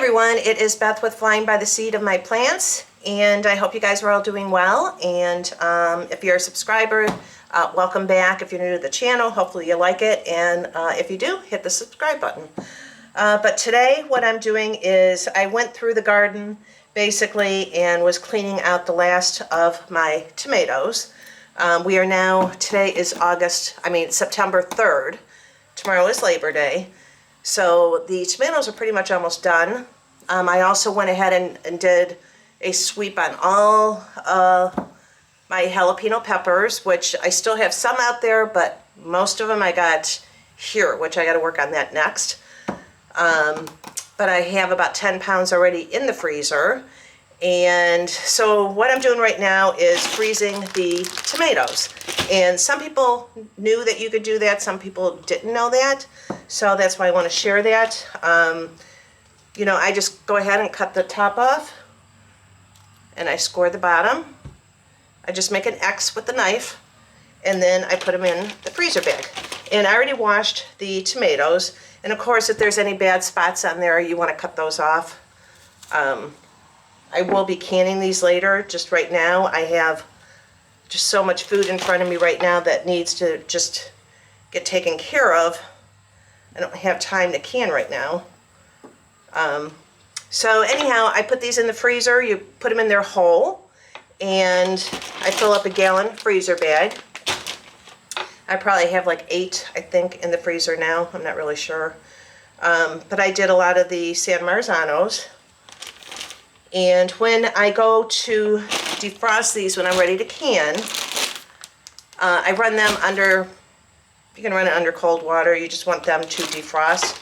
everyone, it is Beth with Flying by the Seed of My Plants, and I hope you guys are all doing well. And if you're a subscriber, welcome back. If you're new to the channel, hopefully you like it, and if you do, hit the subscribe button. But today what I'm doing is I went through the garden basically and was cleaning out the last of my tomatoes. We are now, today is September 3rd. Tomorrow is Labor Day. So the tomatoes are pretty much almost done. I also went ahead and did a sweep on all my jalapeno peppers, which I still have some out there, but most of them I got here, which I got to work on that next. But I have about 10 pounds already in the freezer. And so what I'm doing right now is freezing the tomatoes. And some people knew that you could do that. Some people didn't know that. So that's why I want to share that. You know, I just go ahead and cut the top off. And I score the bottom. I just make an X with the knife. And then I put them in the freezer bag. And I already washed the tomatoes. And of course, if there's any bad spots on there, you want to cut those off. I will be canning these later. Just right now, I have just so much food in front of me right now that needs to just get taken care of. I don't have time to can right now. So anyhow, I put these in the freezer. You put them in there whole, and I fill up a gallon freezer bag. I probably have like 8, I think, in the freezer now. I'm not really sure. But I did a lot of the San Marzanos. And when I go to defrost these when I'm ready to can, I run them under, you can run it under cold water. You just want them to defrost.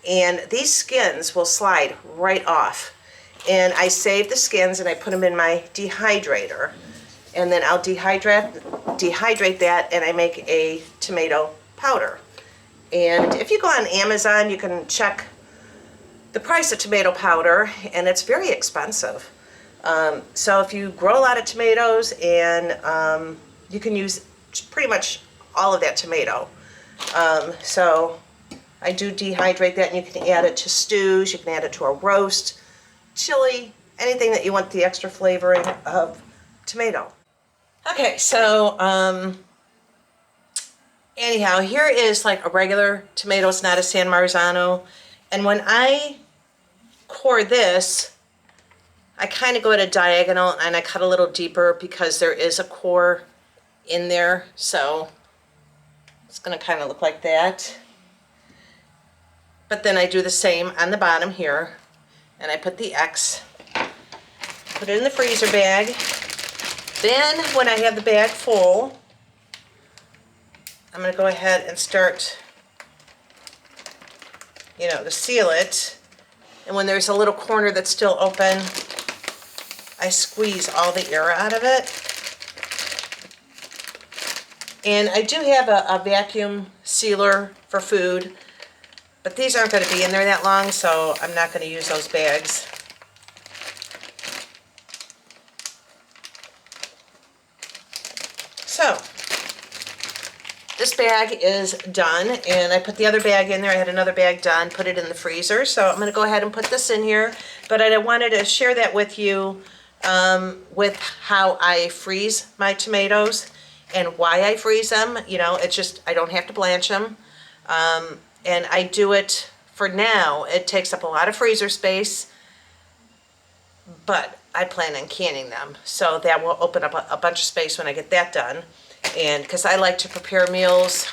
And these skins will slide right off. And I save the skins and I put them in my dehydrator. And then I'll dehydrate that, and I make a tomato powder. And if you go on Amazon, you can check the price of tomato powder, and it's very expensive. So if you grow a lot of tomatoes, and you can use pretty much all of that tomato. So I do dehydrate that, and you can add it to stews, you can add it to a roast, chili, anything that you want the extra flavoring of tomato. Okay, so anyhow, here is like a regular tomato. It's not a San Marzano. And when I core this, I kind of go at a diagonal and I cut a little deeper because there is a core in there. So it's going to kind of look like that. But then I do the same on the bottom here, and I put the X, put it in the freezer bag. Then when I have the bag full, I'm going to go ahead and start, you know, to seal it. And when there's a little corner that's still open, I squeeze all the air out of it. And I do have a vacuum sealer for food, but these aren't going to be in there that long, so I'm not going to use those bags. So this bag is done, and I put the other bag in there. I had another bag done, put it in the freezer. So I'm going to go ahead and put this in here. But I wanted to share that with you with how I freeze my tomatoes and why I freeze them. You know, it's just, I don't have to blanch them. And I do it for now. It takes up a lot of freezer space, but I plan on canning them. So that will open up a bunch of space when I get that done. And because I like to prepare meals,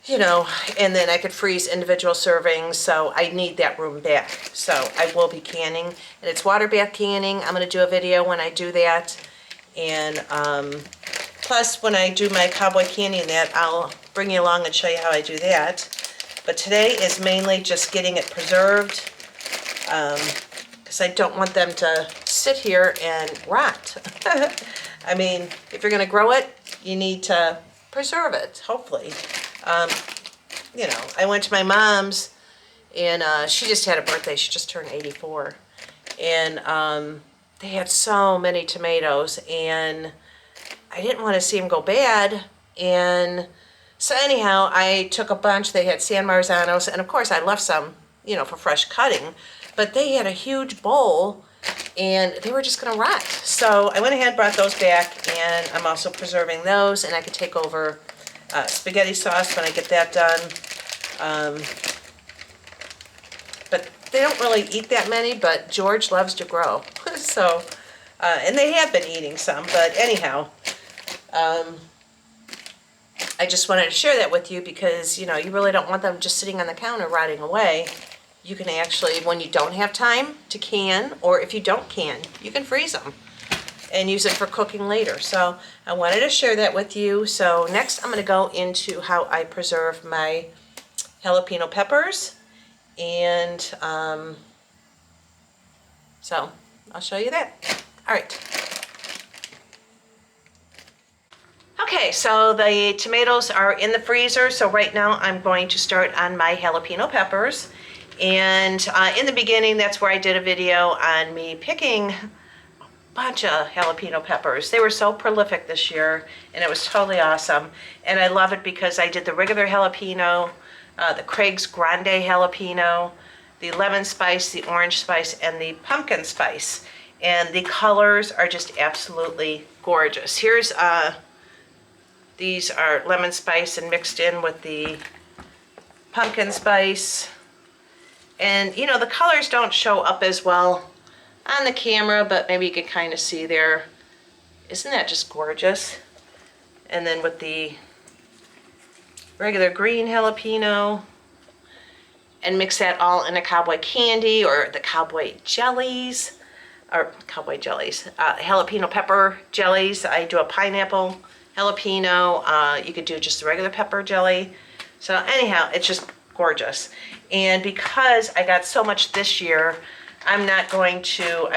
you know, and then I could freeze individual servings, so I need that room back. So I will be canning, and it's water bath canning. I'm going to do a video when I do that. And plus, when I do my cowboy canning that, I'll bring you along and show you how I do that. But today is mainly just getting it preserved, because I don't want them to sit here and rot. I mean, if you're going to grow it, you need to preserve it, hopefully. You know, I went to my mom's, and she just had a birthday. She just turned 84. And they had so many tomatoes, and I didn't want to see them go bad. And so anyhow, I took a bunch. They had San Marzanos, and of course I left some you know, for fresh cutting. But they had a huge bowl and they were just gonna rot. So I went ahead and brought those back, and I'm also preserving those, and I could take over spaghetti sauce when I get that done. But they don't really eat that many, but George loves to grow. So, and they have been eating some, but anyhow, I just wanted to share that with you because, you know, you really don't want them just sitting on the counter rotting away. You can actually, when you don't have time to can, or if you don't can, you can freeze them and use it for cooking later. So I wanted to share that with you. So next I'm going to go into how I preserve my jalapeno peppers. And so I'll show you that. All right. Okay, so the tomatoes are in the freezer. So right now I'm going to start on my jalapeno peppers. And in the beginning, that's where I did a video on me picking a bunch of jalapeno peppers. They were so prolific this year, and it was totally awesome. And I love it because I did the regular jalapeno, the Craig's Grande jalapeno, the lemon spice, the orange spice, and the pumpkin spice. And the colors are just absolutely gorgeous. Here's, these are lemon spice and mixed in with the pumpkin spice. And, you know, the colors don't show up as well on the camera, but maybe you can kind of see there. Isn't that just gorgeous? And then with the regular green jalapeno, and mix that all in a cowboy candy or the cowboy jellies, jalapeno pepper jellies. I do a pineapple jalapeno. You could do just the regular pepper jelly. So anyhow, it's just gorgeous. And because I got so much this year, I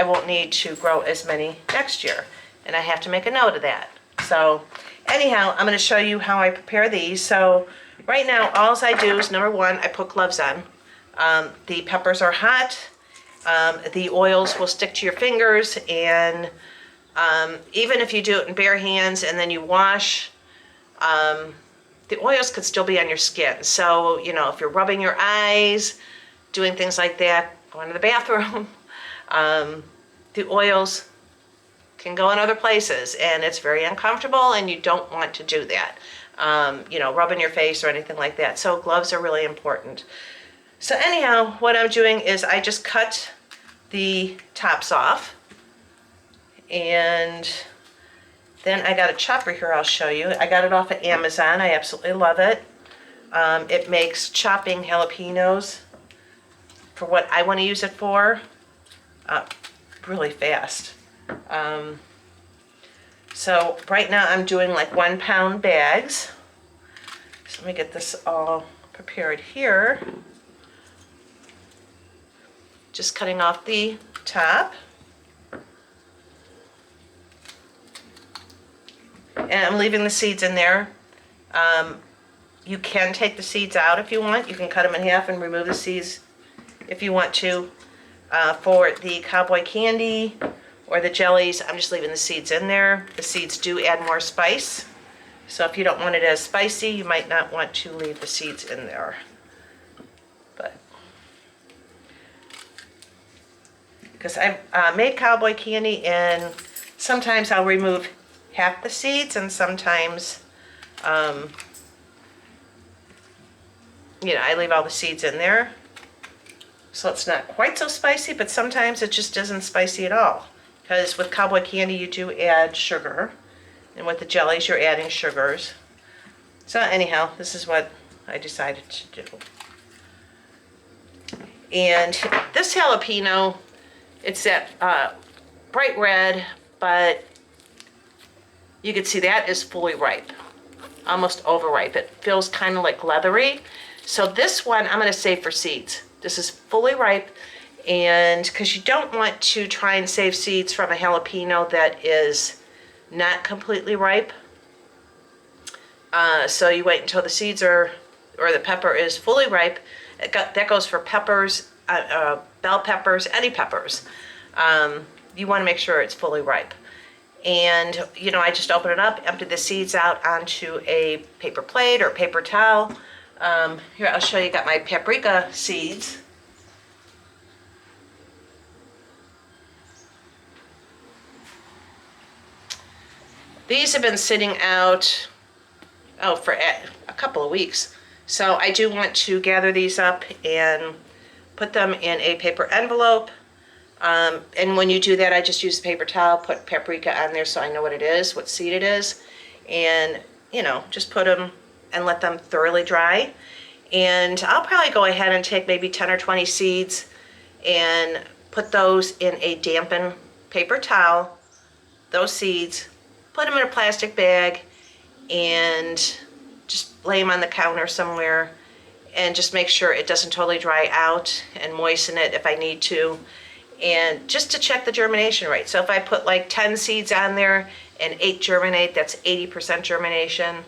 won't need to grow as many next year. And I have to make a note of that. So anyhow, I'm going to show you how I prepare these. So right now, all I do is, number one, I put gloves on. The peppers are hot. The oils will stick to your fingers. And even if you do it in bare hands and then you wash, the oils could still be on your skin. So, you know, if you're rubbing your eyes, doing things like that, going to the bathroom, the oils can go in other places, and it's very uncomfortable, and you don't want to do that. You know, rubbing your face or anything like that. So gloves are really important. So anyhow, what I'm doing is I just cut the tops off, and then I got a chopper here I'll show you. I got it off of Amazon. I absolutely love it. It makes chopping jalapenos for what I want to use it for really fast. So right now I'm doing like 1 pound bags. So let me get this all prepared here. Just cutting off the top. And I'm leaving the seeds in there. You can take the seeds out if you want. You can cut them in half and remove the seeds if you want to. For the cowboy candy or the jellies, I'm just leaving the seeds in there. The seeds do add more spice. So if you don't want it as spicy, you might not want to leave the seeds in there. But because I've made cowboy candy, and sometimes I'll remove half the seeds, and sometimes, you know, I leave all the seeds in there. So it's not quite so spicy, but sometimes it just isn't spicy at all. Because with cowboy candy, you do add sugar. And with the jellies, you're adding sugars. So anyhow, this is what I decided to do. And this jalapeno, it's that bright red, but you can see that is fully ripe, almost overripe. It feels kind of like leathery. So this one I'm going to save for seeds. This is fully ripe, and because you don't want to try and save seeds from a jalapeno that is not completely ripe. So you wait until the seeds are, or the pepper is fully ripe. That goes for peppers, bell peppers, any peppers. You want to make sure it's fully ripe. And, you know, I just open it up, empty the seeds out onto a paper plate or paper towel. Here, I'll show you, got my paprika seeds. These have been sitting out, oh, for a couple of weeks. So I do want to gather these up and put them in a paper envelope. And when you do that, I just use a paper towel, put paprika on there so I know what it is, what seed it is. And, you know, just put them and let them thoroughly dry. And I'll probably go ahead and take maybe 10 or 20 seeds and put those in a dampened paper towel, those seeds, put them in a plastic bag, and just lay them on the counter somewhere and just make sure it doesn't totally dry out, and moisten it if I need to, and just to check the germination rate. So if I put like 10 seeds on there and 8 germinate, that's 80% germination.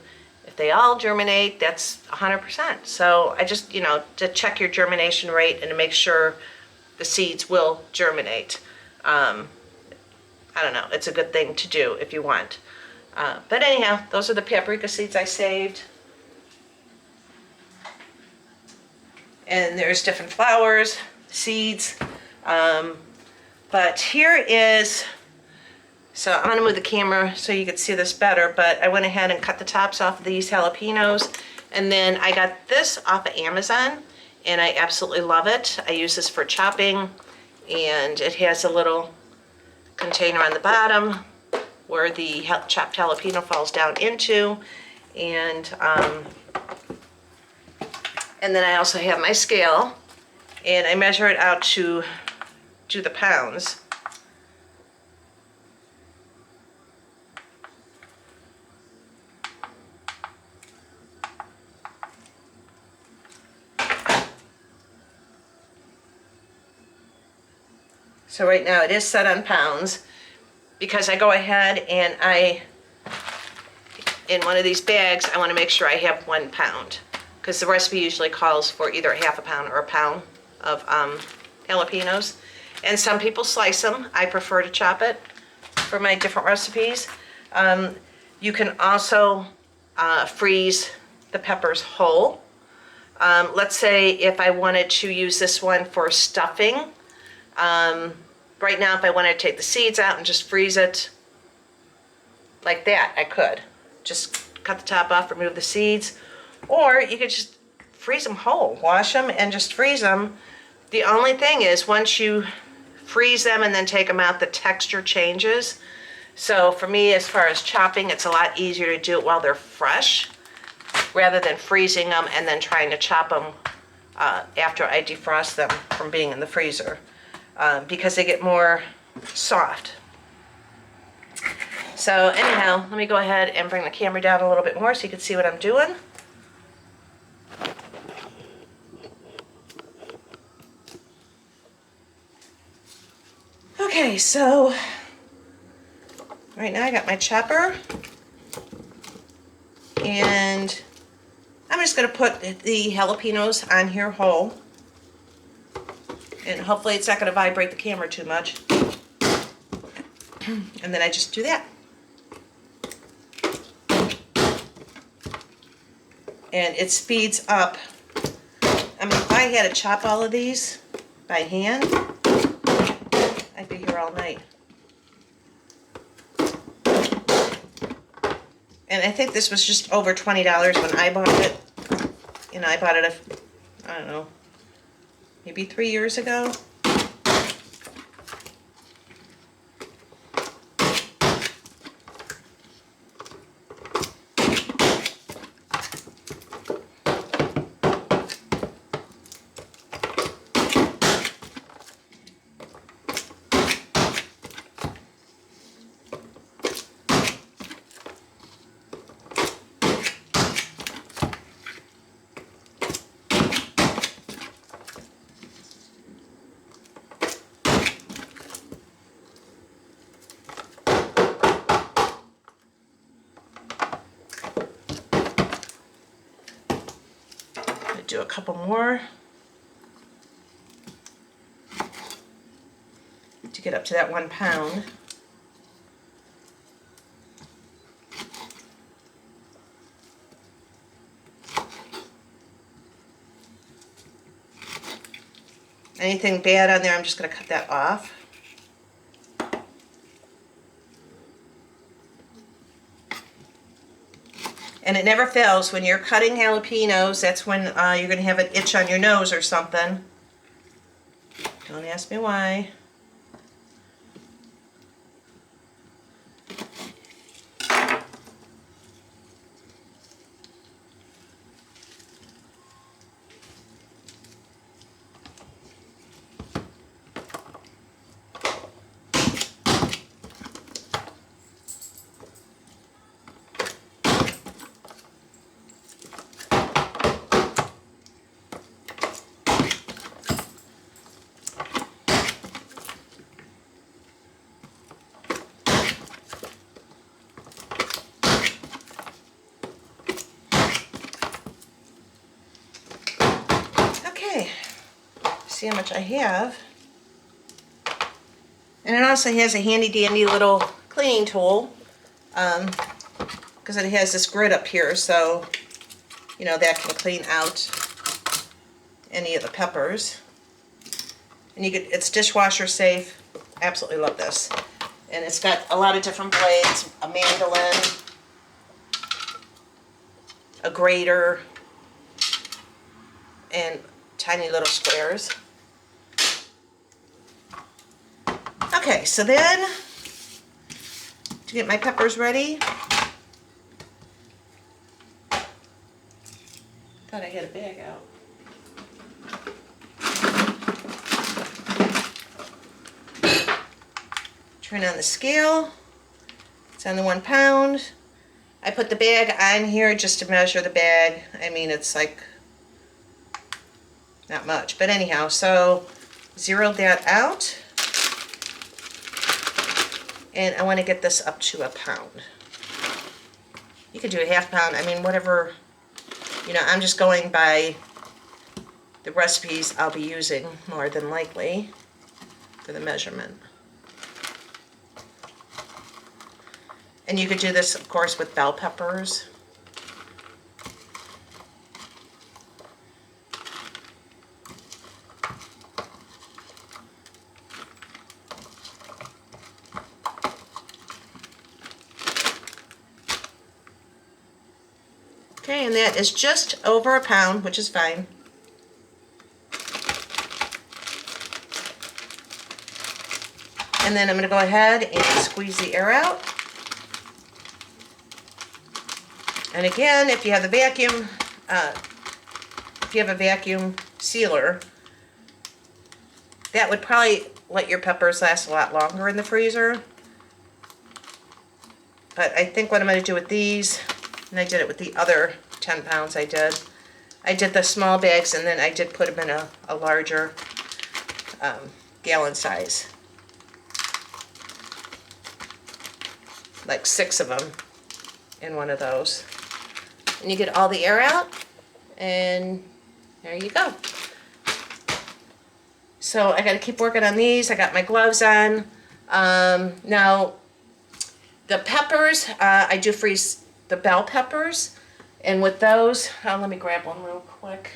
If they all germinate, that's 100%. So I just, you know, to check your germination rate and to make sure the seeds will germinate. I don't know, it's a good thing to do if you want. But anyhow, those are the paprika seeds I saved. And there's different flowers, seeds. But here is, so I'm going to move the camera so you can see this better, but I went ahead and cut the tops off of these jalapenos. And then I got this off of Amazon, and I absolutely love it. I use this for chopping, and it has a little container on the bottom where the chopped jalapeno falls down into. And then I also have my scale, and I measure it out to do the pounds. So right now it is set on pounds, because I go ahead and in one of these bags, I want to make sure I have 1 pound, because the recipe usually calls for either a half a pound or a pound of jalapenos. And some people slice them. I prefer to chop it for my different recipes. You can also freeze the peppers whole. Let's say if I wanted to use this one for stuffing, right now if I wanted to take the seeds out and just freeze it like that, I could. Just cut the top off, remove the seeds, or you could just freeze them whole, wash them and just freeze them. The only thing is, once you freeze them and then take them out, the texture changes. So for me, as far as chopping, it's a lot easier to do it while they're fresh, rather than freezing them and then trying to chop them after I defrost them from being in the freezer, because they get more soft. So anyhow, let me go ahead and bring the camera down a little bit more so you can see what I'm doing. Okay, so right now I got my chopper, and I'm just going to put the jalapenos on here whole, and hopefully it's not going to vibrate the camera too much. And then I just do that. And it speeds up. I mean, if I had to chop all of these by hand, I'd be here all night. And I think this was just over $20 when I bought it. You know, I bought it, I don't know, maybe 3 years ago. Do a couple more to get up to that 1 pound. Anything bad on there, I'm just going to cut that off. And it never fails. When you're cutting jalapenos, that's when you're going to have an itch on your nose or something. Don't ask me why. See how much I have. And it also has a handy dandy little cleaning tool because it has this grit up here, so you know that can clean out any of the peppers. And it's dishwasher safe. Absolutely love this. And it's got a lot of different blades, a mandolin, a grater, and tiny little squares. Okay, so then to get my peppers ready, thought I had a bag out. Turn on the scale. It's on the 1 pound. I put the bag on here just to measure the bag. I mean, it's like not much, but anyhow, so zeroed that out. And I want to get this up to 1 pound. You could do a ½ pound. I mean, whatever, you know, I'm just going by the recipes I'll be using more than likely for the measurement. And you could do this, of course, with bell peppers. Okay, and that is just over 1 pound, which is fine. And then I'm going to go ahead and squeeze the air out. And again, if you have the vacuum, if you have a vacuum sealer, that would probably let your peppers last a lot longer in the freezer. But I think what I'm going to do with these, and I did it with the other 10 pounds I did the small bags, and then I did put them in a larger gallon size. Like 6 of them in one of those. And you get all the air out, and there you go. So I got to keep working on these. I got my gloves on. Now, the peppers, I do freeze the bell peppers, and with those, let me grab one real quick.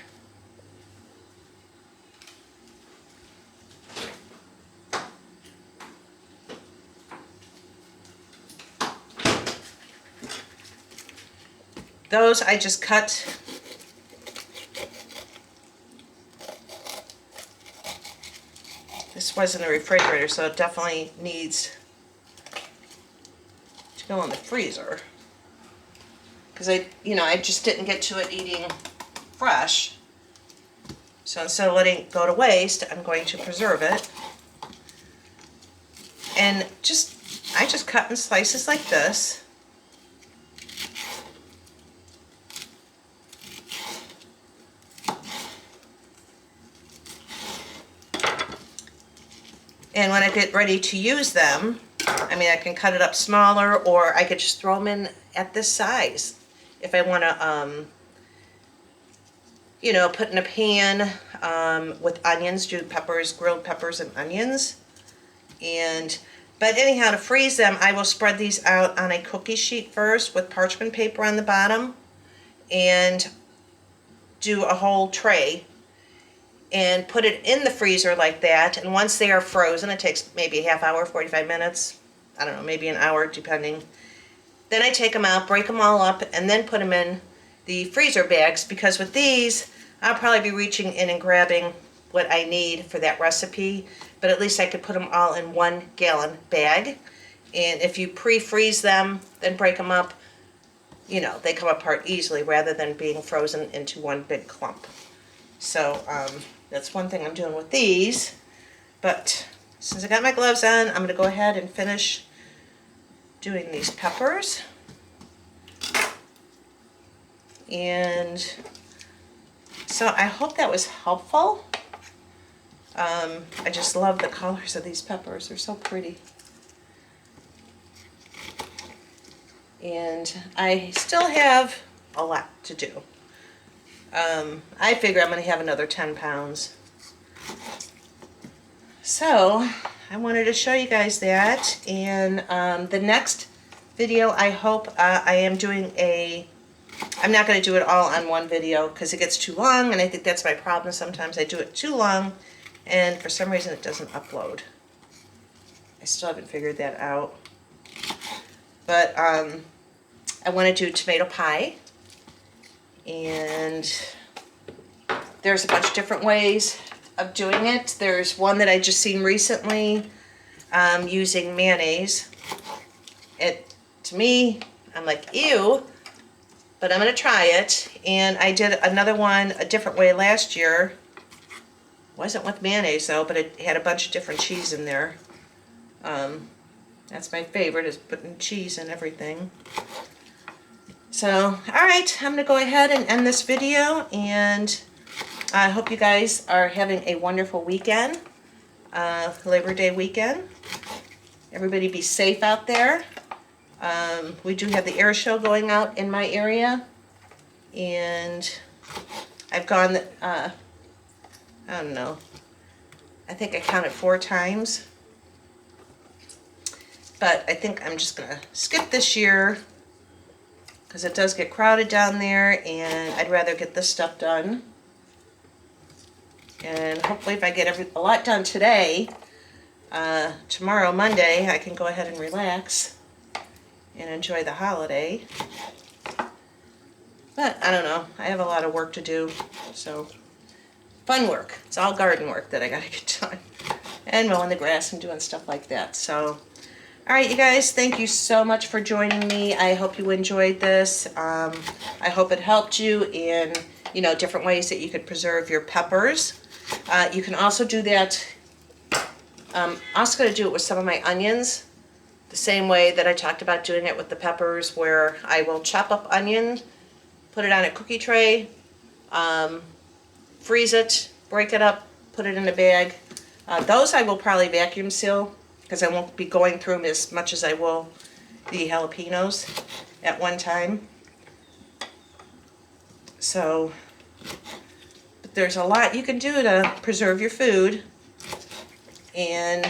Those I just cut. This was in the refrigerator, so it definitely needs to go in the freezer. Because I just didn't get to it eating fresh. So instead of letting it go to waste, I'm going to preserve it. And I just cut in slices like this. And when I get ready to use them, I mean, I can cut it up smaller, or I could just throw them in at this size if I want to, put in a pan with onions, do peppers, grilled peppers and onions. But anyhow, to freeze them, I will spread these out on a cookie sheet first with parchment paper on the bottom and do a whole tray and put it in the freezer like that. And once they are frozen, it takes maybe a half hour, 45 minutes, I don't know, maybe an hour, depending. Then I take them out, break them all up, and then put them in the freezer bags, because with these, I'll probably be reaching in and grabbing what I need for that recipe, but at least I could put them all in 1 gallon bag. And if you pre-freeze them, then break them up, you know, they come apart easily rather than being frozen into one big clump. So that's one thing I'm doing with these. But since I got my gloves on, I'm going to go ahead and finish doing these peppers. And so I hope that was helpful. I just love the colors of these peppers. They're so pretty. And I still have a lot to do. I figure I'm going to have another 10 pounds. So I wanted to show you guys that. And the next video, I hope I am doing I'm not going to do it all on one video because it gets too long, and I think that's my problem. Sometimes I do it too long, and for some reason it doesn't upload. I still haven't figured that out. But I want to do tomato pie, and there's a bunch of different ways of doing it. There's one that I just seen recently using mayonnaise. To me, I'm like, ew, but I'm going to try it. And I did another one a different way last year. Wasn't with mayonnaise though, but it had a bunch of different cheese in there. That's my favorite, is putting cheese in everything. So, alright, I'm going to go ahead and end this video, and I hope you guys are having a wonderful weekend, Labor Day weekend. Everybody be safe out there. We do have the air show going out in my area, and I've gone, I don't know, I think I counted 4 times, but I think I'm just going to skip this year because it does get crowded down there, and I'd rather get this stuff done. And hopefully if I get a lot done today, tomorrow, Monday, I can go ahead and relax and enjoy the holiday. But I don't know, I have a lot of work to do, so fun work. It's all garden work that I gotta get done, and mowing the grass and doing stuff like that. So alright, you guys, thank you so much for joining me. I hope you enjoyed this. I hope it helped you in, you know, different ways that you could preserve your peppers. You can also do that, I'm also going to do it with some of my onions, the same way that I talked about doing it with the peppers, where I will chop up onion, put it on a cookie tray, freeze it, break it up, put it in a bag. Those I will probably vacuum seal, because I won't be going through them as much as I will the jalapenos at one time. So, but there's a lot you can do to preserve your food, and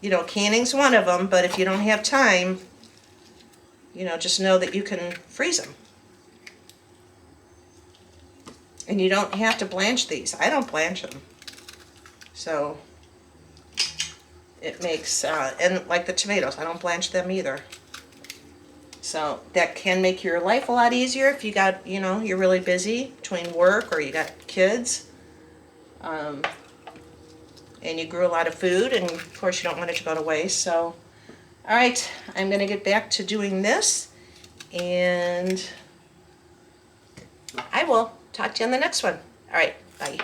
you know, canning's one of them, but if you don't have time, you know, just know that you can freeze them. And you don't have to blanch these. I don't blanch them. So it makes, and like the tomatoes, I don't blanch them either. So that can make your life a lot easier if you got, you know, you're really busy between work or you got kids. And you grew a lot of food, and of course you don't want it to go to waste. So, alright, I'm going to get back to doing this, and I will talk to you on the next one. Alright, bye.